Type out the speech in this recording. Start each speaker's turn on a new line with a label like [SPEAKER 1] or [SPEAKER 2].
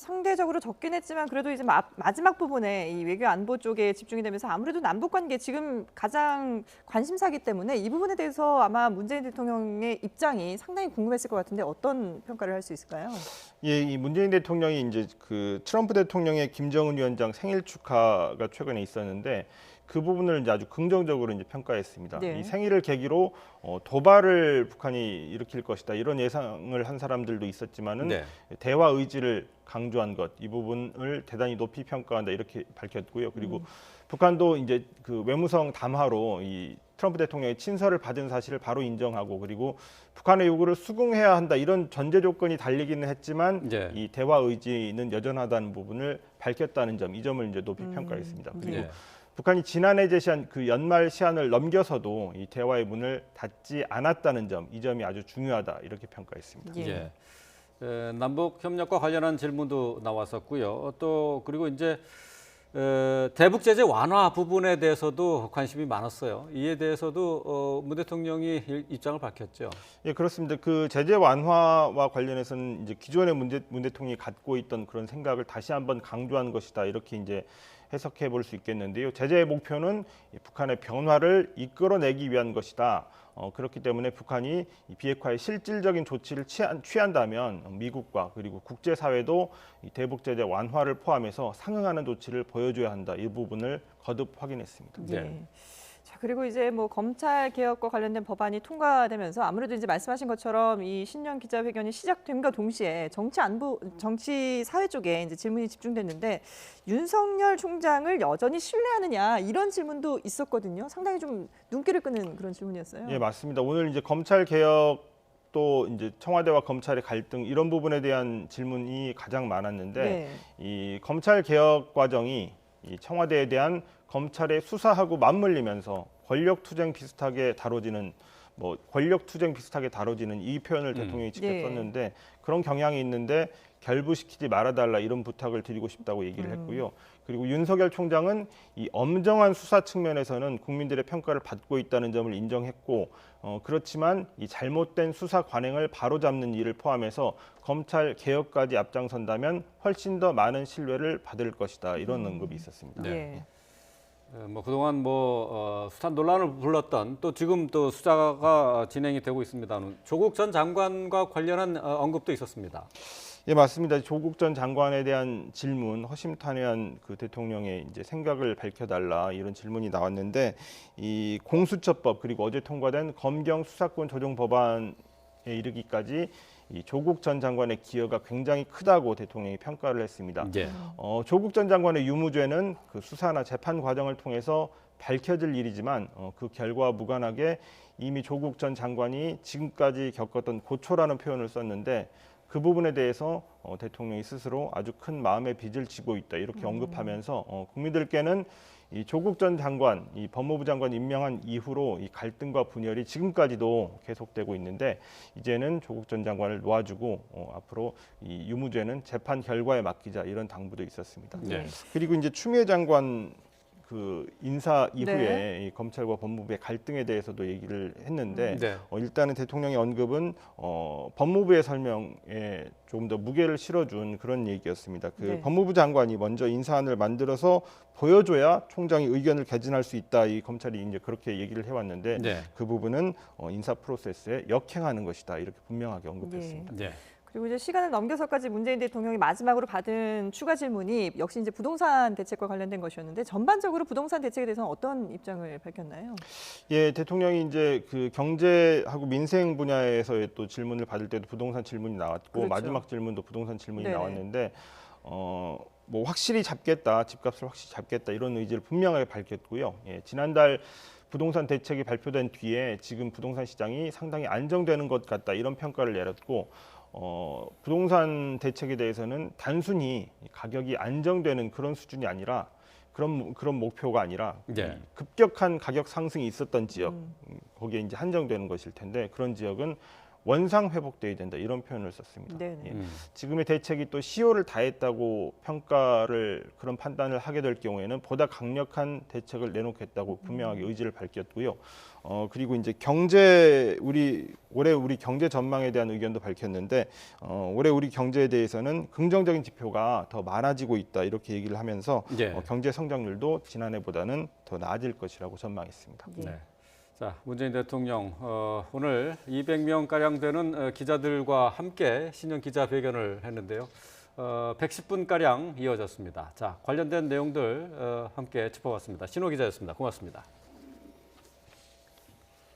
[SPEAKER 1] 상대적으로 적긴 했지만 그래도 이제 마지막 부분에 이 외교 안보 쪽에 집중이 되면서 아무래도 남북 관계 지금 가장 관심사기 때문에 이 부분에 대해서 아마 문재인 대통령의 입장이 상당히 궁금했을 것 같은데 어떤 평가를 할 수 있을까요?
[SPEAKER 2] 예, 이 문재인 대통령이 이제 그 트럼프 대통령의 김정은 위원장 생일 축하가 최근에 있었는데 그 부분을 이제 아주 긍정적으로 이제 평가했습니다.
[SPEAKER 1] 네.
[SPEAKER 2] 이 생일을 계기로 도발을 북한이 일으킬 것이다 이런 예상을 한 사람들도 있었지만은
[SPEAKER 3] 네.
[SPEAKER 2] 대화 의지를 강조한 것 이 부분을 대단히 높이 평가한다 이렇게 밝혔고요. 그리고 북한도 이제 그 외무성 담화로 이 트럼프 대통령의 친서를 받은 사실을 바로 인정하고 그리고 북한의 요구를 수긍해야 한다 이런 전제 조건이 달리기는 했지만
[SPEAKER 3] 네.
[SPEAKER 2] 이 대화 의지는 여전하다는 부분을 밝혔다는 점, 이 점을 이제 높이 평가했습니다. 그리고
[SPEAKER 3] 네.
[SPEAKER 2] 북한이 지난해 제시한 그 연말 시한을 넘겨서도 이 대화의 문을 닫지 않았다는 점, 이 점이 아주 중요하다 이렇게 평가했습니다.
[SPEAKER 1] 예.
[SPEAKER 3] 남북 협력과 관련한 질문도 나왔었고요. 또 그리고 이제 대북 제재 완화 부분에 대해서도 관심이 많았어요. 이에 대해서도 문 대통령이 입장을 밝혔죠.
[SPEAKER 2] 예, 그렇습니다. 그 제재 완화와 관련해서는 이제 기존의 문 대통령이 갖고 있던 그런 생각을 다시 한번 강조한 것이다 이렇게 이제 해석해 볼 수 있겠는데요. 제재의 목표는 북한의 변화를 이끌어내기 위한 것이다. 그렇기 때문에 북한이 이 비핵화에 실질적인 조치를 취한다면 미국과 그리고 국제사회도 이 대북 제재 완화를 포함해서 상응하는 조치를 보여줘야 한다. 이 부분을 거듭 확인했습니다.
[SPEAKER 1] 네. 자, 그리고 이제 뭐 검찰 개혁과 관련된 법안이 통과되면서 아무래도 이제 말씀하신 것처럼 이 신년 기자회견이 시작됨과 동시에 정치 사회 쪽에 이제 질문이 집중됐는데 윤석열 총장을 여전히 신뢰하느냐 이런 질문도 있었거든요. 상당히 좀 눈길을 끄는 그런 질문이었어요.
[SPEAKER 2] 예, 맞습니다. 오늘 이제 검찰 개혁 또 이제 청와대와 검찰의 갈등 이런 부분에 대한 질문이 가장 많았는데
[SPEAKER 1] 네.
[SPEAKER 2] 이 검찰 개혁 과정이 이 청와대에 대한 검찰의 수사하고 맞물리면서 권력 투쟁 비슷하게 다뤄지는 이 표현을 대통령이 직접
[SPEAKER 1] 네.
[SPEAKER 2] 썼는데 그런 경향이 있는데 결부시키지 말아달라 이런 부탁을 드리고 싶다고 얘기를 했고요. 그리고 윤석열 총장은 이 엄정한 수사 측면에서는 국민들의 평가를 받고 있다는 점을 인정했고 그렇지만 이 잘못된 수사 관행을 바로잡는 일을 포함해서 검찰 개혁까지 앞장선다면 훨씬 더 많은 신뢰를 받을 것이다 이런 언급이 있었습니다.
[SPEAKER 1] 예.
[SPEAKER 3] 뭐 그동안 수사 논란을 불렀던 또 지금 또 수사가 진행이 되고 있습니다는 조국 전 장관과 관련한 언급도 있었습니다.
[SPEAKER 2] 예, 맞습니다. 조국 전 장관에 대한 질문, 허심탄회한 그 대통령의 이제 생각을 밝혀달라 이런 질문이 나왔는데 이 공수처법 그리고 어제 통과된 검경 수사권 조정 법안에 이르기까지 이 조국 전 장관의 기여가 굉장히 크다고 대통령이 평가를 했습니다.
[SPEAKER 3] 예.
[SPEAKER 2] 조국 전 장관의 유무죄는 그 수사나 재판 과정을 통해서 밝혀질 일이지만 그 결과와 무관하게 이미 조국 전 장관이 지금까지 겪었던 고초라는 표현을 썼는데 그 부분에 대해서 대통령이 스스로 아주 큰 마음의 빚을 지고 있다 이렇게 언급하면서 국민들께는 이 조국 전 장관, 이 법무부 장관 임명한 이후로 이 갈등과 분열이 지금까지도 계속되고 있는데 이제는 조국 전 장관을 놓아주고 앞으로 이 유무죄는 재판 결과에 맡기자 이런 당부도 있었습니다.
[SPEAKER 3] 네.
[SPEAKER 2] 그리고 이제 추미애 장관 그 인사 이후에
[SPEAKER 1] 네.
[SPEAKER 2] 이 검찰과 법무부의 갈등에 대해서도 얘기를 했는데
[SPEAKER 3] 네.
[SPEAKER 2] 일단은 대통령의 언급은 법무부의 설명에 조금 더 무게를 실어준 그런 얘기였습니다. 그
[SPEAKER 1] 네.
[SPEAKER 2] 법무부 장관이 먼저 인사안을 만들어서 보여줘야 총장이 의견을 개진할 수 있다. 이 검찰이 이제 그렇게 얘기를 해왔는데
[SPEAKER 3] 네.
[SPEAKER 2] 그 부분은 인사 프로세스에 역행하는 것이다. 이렇게 분명하게 언급했습니다.
[SPEAKER 3] 네.
[SPEAKER 1] 그리고 이제 시간을 넘겨서까지 문재인 대통령이 마지막으로 받은 추가 질문이 역시 이제 부동산 대책과 관련된 것이었는데 전반적으로 부동산 대책에 대해서는 어떤 입장을 밝혔나요?
[SPEAKER 2] 예, 대통령이 이제 그 경제하고 민생 분야에서의 또 질문을 받을 때도 부동산 질문이 나왔고
[SPEAKER 1] 그렇죠.
[SPEAKER 2] 마지막 질문도 부동산 질문이
[SPEAKER 1] 네네.
[SPEAKER 2] 나왔는데 뭐 확실히 잡겠다, 집값을 확실히 잡겠다 이런 의지를 분명하게 밝혔고요. 예, 지난달 부동산 대책이 발표된 뒤에 지금 부동산 시장이 상당히 안정되는 것 같다 이런 평가를 내렸고 부동산 대책에 대해서는 단순히 가격이 안정되는 그런 수준이 아니라 그런 목표가 아니라
[SPEAKER 3] 네.
[SPEAKER 2] 급격한 가격 상승이 있었던 지역 거기에 이제 한정되는 것일 텐데 그런 지역은 원상 회복돼야 된다 이런 표현을 썼습니다.
[SPEAKER 1] 네네.
[SPEAKER 2] 예. 지금의 대책이 또 시효를 다했다고 평가를 그런 판단을 하게 될 경우에는 보다 강력한 대책을 내놓겠다고 분명하게 의지를 밝혔고요. 그리고 이제 올해 우리 경제 전망에 대한 의견도 밝혔는데 올해 우리 경제에 대해서는 긍정적인 지표가 더 많아지고 있다 이렇게 얘기를 하면서
[SPEAKER 3] 예.
[SPEAKER 2] 경제 성장률도 지난해보다는 더 나아질 것이라고 전망했습니다.
[SPEAKER 3] 네. 자, 문재인 대통령 오늘 200명 가량 되는 기자들과 함께 신년 기자회견을 했는데요. 110분 가량 이어졌습니다. 자, 관련된 내용들 함께 짚어봤습니다. 신호 기자였습니다. 고맙습니다.